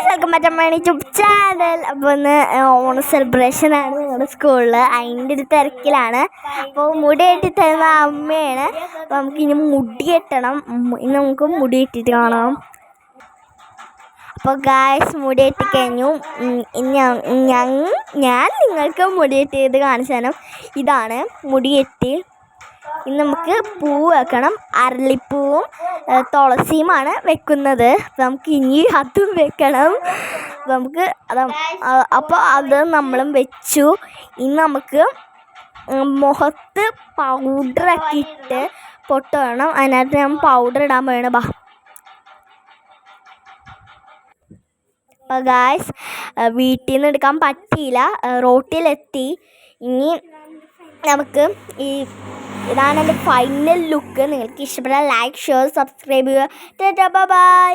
Welcome back to my YouTube channel. അപ്പോൾ ഇന്ന് ഓണ സെലിബ്രേഷനാണ് ഞങ്ങളുടെ സ്കൂളിൽ. അതിൻ്റെ ഒരു തിരക്കിലാണ്. അപ്പോൾ മുടി കെട്ടി തരുന്ന അമ്മയാണ്. അപ്പോൾ നമുക്കിനി മുടി കെട്ടണം. ഇന്ന് നമുക്ക് മുടി കെട്ടിയിട്ട് കാണാം. അപ്പോൾ ഗായ്സ് മുടി കെട്ടി കഴിഞ്ഞു. ഞാൻ നിങ്ങൾക്ക് മുടി കെട്ടിയത് കാണിച്ചു തരാം. ഇതാണ് മുടി കെട്ടി. ഇന്ന് നമുക്ക് പൂവ് വെക്കണം. അരളിപ്പൂവും തുളസിയുമാണ് വെക്കുന്നത്. നമുക്ക് ഇനി അതും വെക്കണം. നമുക്ക് അപ്പോൾ അത് നമ്മളും വെച്ചു. ഇനി നമുക്ക് മുഖത്ത് പൗഡറൊക്കെ ഇട്ട് പൊട്ട് വേണം. അതിനകത്ത് ഞാൻ പൗഡർ ഇടാൻ വേണം. അപ്പോൾ ഗായ്സ് വീട്ടിൽ നിന്ന് എടുക്കാൻ പറ്റിയില്ല, റോട്ടിലെത്തി. ഇനി നമുക്ക് ഇതാണ് എൻ്റെ ഫൈനൽ ലുക്ക്. നിങ്ങൾക്ക് ഇഷ്ടപ്പെട്ടാൽ ലൈക്ക്, ഷെയർ, സബ്സ്ക്രൈബ് ചെയ്യുക. ടാറ്റാ, ബൈ.